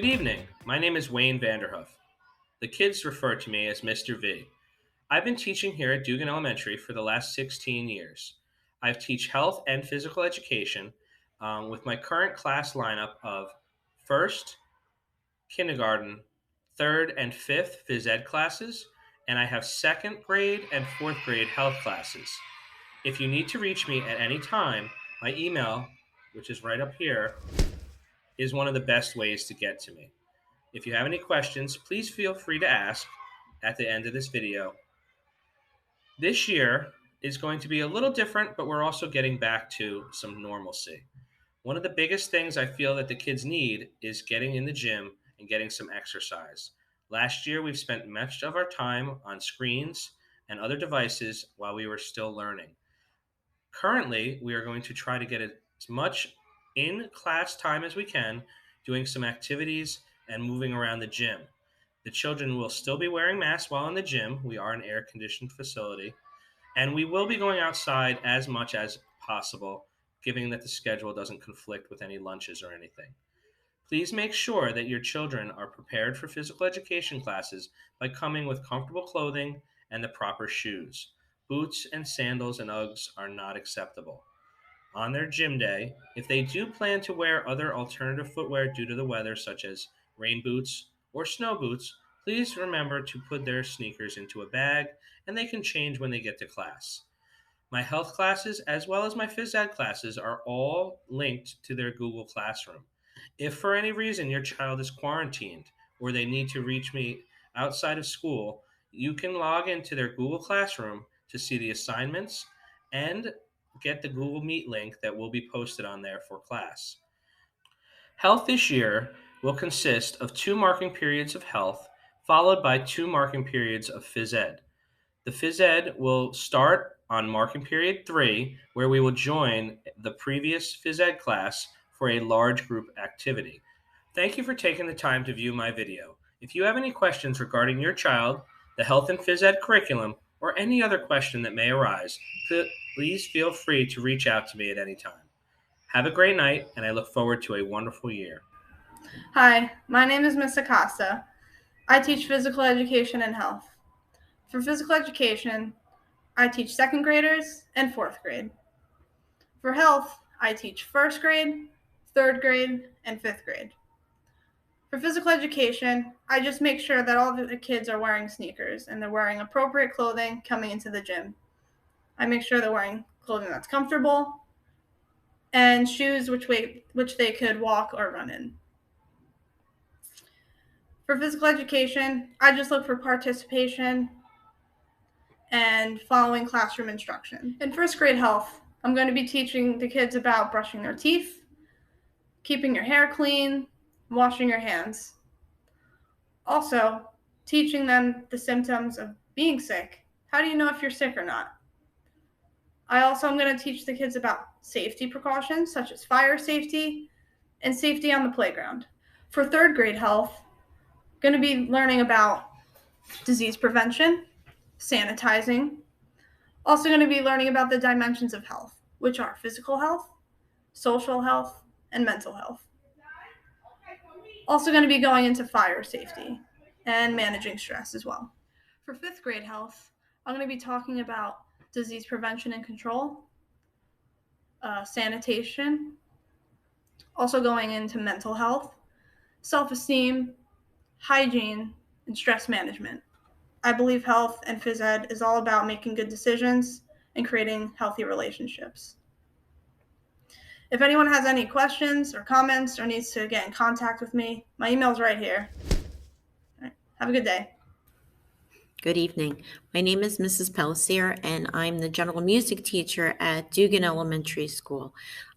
Good evening. My name is Wayne Vanderhoff. The kids refer to me as Mr. V. I've been teaching here at Dugan Elementary for the last 16 years. I teach health and physical education with my current class lineup of first, kindergarten, third, and fifth phys ed classes, and I have second grade and fourth grade health classes. If you need to reach me at any time, my email, which is right up here, is one of the best ways to get to me. If you have any questions, please feel free to ask at the end of this video. This year is going to be a little different, but we're also getting back to some normalcy. One of the biggest things I feel that the kids need is getting in the gym and getting some exercise. Last year, we've spent much of our time on screens and other devices while we were still learning. Currently, we are going to try to get as much in class time as we can, doing some activities and moving around the gym. The children will still be wearing masks while in the gym. We are an air conditioned facility. And we will be going outside as much as possible, given that the schedule doesn't conflict with any lunches or anything. Please make sure that your children are prepared for physical education classes by coming with comfortable clothing and the proper shoes. Boots and sandals and Uggs are not acceptable. On their gym day, if they do plan to wear other alternative footwear due to the weather, such as rain boots or snow boots, please remember to put their sneakers into a bag and they can change when they get to class. My health classes, as well as my phys ed classes, are all linked to their Google Classroom. If for any reason your child is quarantined or they need to reach me outside of school, you can log into their Google Classroom to see the assignments and get the Google Meet link that will be posted on there for class. Health this year will consist of 2 marking periods of health, followed by 2 marking periods of phys ed. The phys ed will start on marking period 3, where we will join the previous phys ed class for a large group activity. Thank you for taking the time to view my video. If you have any questions regarding your child, the health and phys ed curriculum, or any other question that may arise, please feel free to reach out to me at any time. Have a great night, and I look forward to a wonderful year. Hi, my name is Miss Acosta. I teach physical education and health. For physical education, I teach second graders and fourth grade. For health, I teach first grade, third grade, and fifth grade. For physical education, I just make sure that all the kids are wearing sneakers and they're wearing appropriate clothing coming into the gym. I make sure they're wearing clothing that's comfortable and shoes which they could walk or run in. For physical education, I just look for participation and following classroom instruction. In first grade health, I'm going to be teaching the kids about brushing their teeth, keeping your hair clean, washing your hands. Also, teaching them the symptoms of being sick. How do you know if you're sick or not? I also am going to teach the kids about safety precautions such as fire safety and safety on the playground. For third grade health, I'm going to be learning about disease prevention, sanitizing. Also going to be learning about the dimensions of health, which are physical health, social health, and mental health. Also going to be going into fire safety and managing stress as well. For fifth grade health, I'm going to be talking about disease prevention and control, sanitation, also going into mental health, self-esteem, hygiene, and stress management. I believe health and phys ed is all about making good decisions and creating healthy relationships. If anyone has any questions or comments or needs to get in contact with me, my email's right here. All right, have a good day. Good evening. My name is Mrs. Pellissier, and I'm the general music teacher at Dugan Elementary School.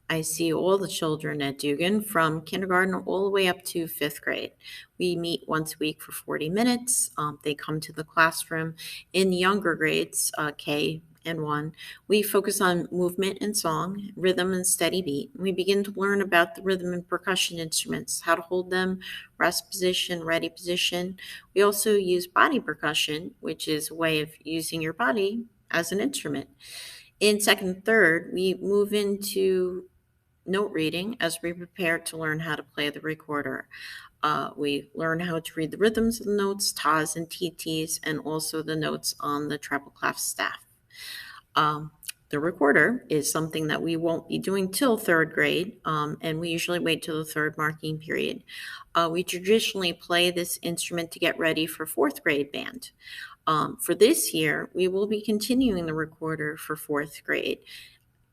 I see all the children at Dugan from kindergarten all the way up to fifth grade. We meet once a week for 40 minutes. They come to the classroom. In younger grades, K and 1, we focus on movement and song, rhythm and steady beat. We begin to learn about the rhythm and percussion instruments, how to hold them, rest position, ready position. We also use body percussion, which is a way of using your body as an instrument. In second and third, we move into note reading as we prepare to learn how to play the recorder. We learn how to read the rhythms of the notes, tas and TTs, and also the notes on the treble clef staff. The recorder is something that we won't be doing till third grade, and we usually wait till the third marking period. We traditionally play this instrument to get ready for fourth grade band. For this year, we will be continuing the recorder for fourth grade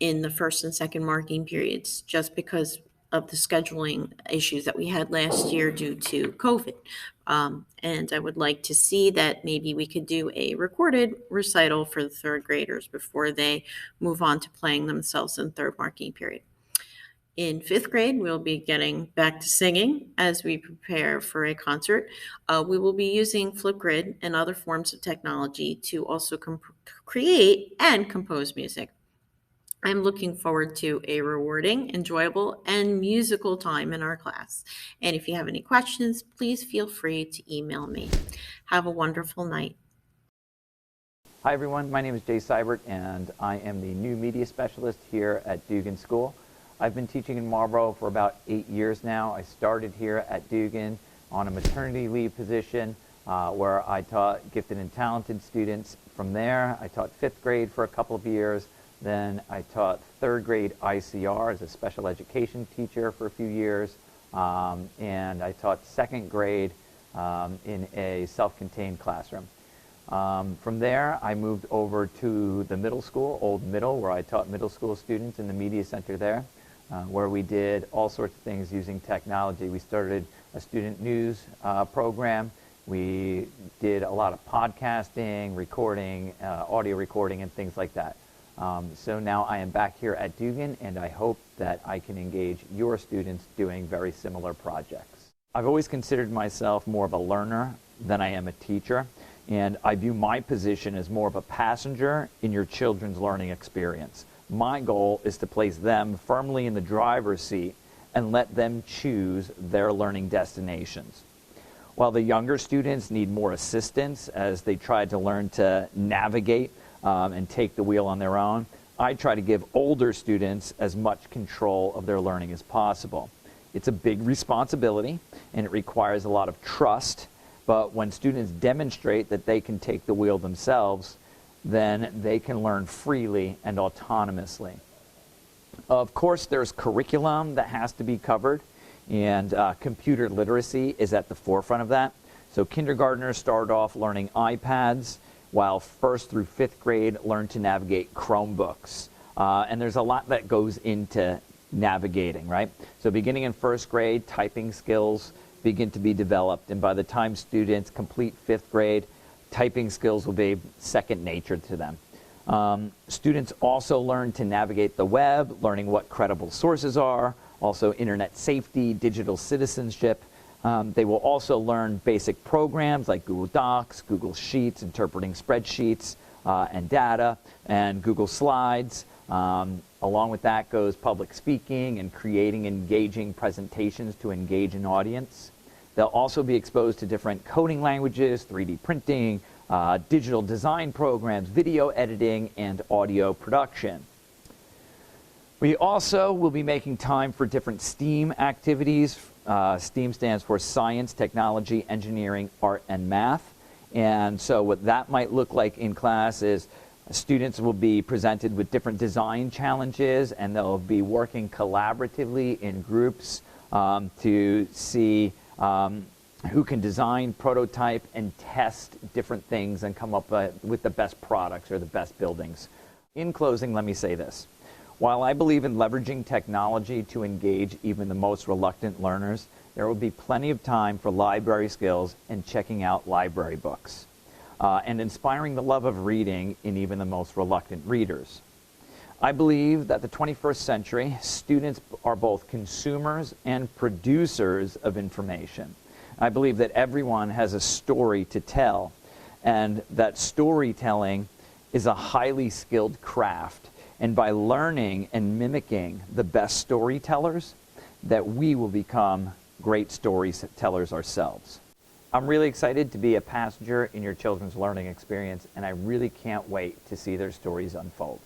in the first and second marking periods, just because of the scheduling issues that we had last year due to COVID. And I would like to see that maybe we could do a recorded recital for the third graders before they move on to playing themselves in third marking period. In fifth grade, we'll be getting back to singing as we prepare for a concert. We will be using Flipgrid and other forms of technology to also create and compose music. I'm looking forward to a rewarding, enjoyable, and musical time in our class. And if you have any questions, please feel free to email me. Have a wonderful night. Hi everyone, my name is Seibert and I am the new media specialist here at Dugan School. I've been teaching in Marlboro for about 8 years now. I started here at Dugan on a maternity leave position where I taught gifted and talented students. From there, I taught 5th grade for a couple of years. Then I taught 3rd grade ICR as a special education teacher for a few years. And I taught 2nd grade in a self-contained classroom. From there, I moved over to the middle school, Old Middle, where I taught middle school students in the media center there, where we did all sorts of things using technology. We started a student news program. We did a lot of podcasting, recording, audio recording, and things like that. So now I am back here at Dugan, and I hope that I can engage your students doing very similar projects. I've always considered myself more of a learner than I am a teacher, and I view my position as more of a passenger in your children's learning experience. My goal is to place them firmly in the driver's seat and let them choose their learning destinations. While the younger students need more assistance as they try to learn to navigate and take the wheel on their own, I try to give older students as much control of their learning as possible. It's a big responsibility and it requires a lot of trust, but when students demonstrate that they can take the wheel themselves, then they can learn freely and autonomously. Of course, there's curriculum that has to be covered, and computer literacy is at the forefront of that. So kindergartners start off learning iPads, while 1st through 5th grade learn to navigate Chromebooks. And there's a lot that goes into navigating, right? So beginning in 1st grade, typing skills begin to be developed, and by the time students complete 5th grade, typing skills will be second nature to them. Students also learn to navigate the web, learning what credible sources are, also internet safety, digital citizenship. They will also learn basic programs like Google Docs, Google Sheets, interpreting spreadsheets and data, and Google Slides. Along with that goes public speaking and creating engaging presentations to engage an audience. They'll also be exposed to different coding languages, 3D printing, digital design programs, video editing, and audio production. We also will be making time for different STEAM activities. STEAM stands for science, technology, engineering, art, and math. And so what that might look like in class is students will be presented with different design challenges, and they'll be working collaboratively in groups to see who can design, prototype, and test different things and come up with the best products or the best buildings. In closing, let me say this. While I believe in leveraging technology to engage even the most reluctant learners, there will be plenty of time for library skills and checking out library books, and inspiring the love of reading in even the most reluctant readers. I believe that the 21st century, students are both consumers and producers of information. I believe that everyone has a story to tell, and that storytelling is a highly skilled craft. And by learning and mimicking the best storytellers, that we will become great storytellers ourselves. I'm really excited to be a passenger in your children's learning experience, and I really can't wait to see their stories unfold.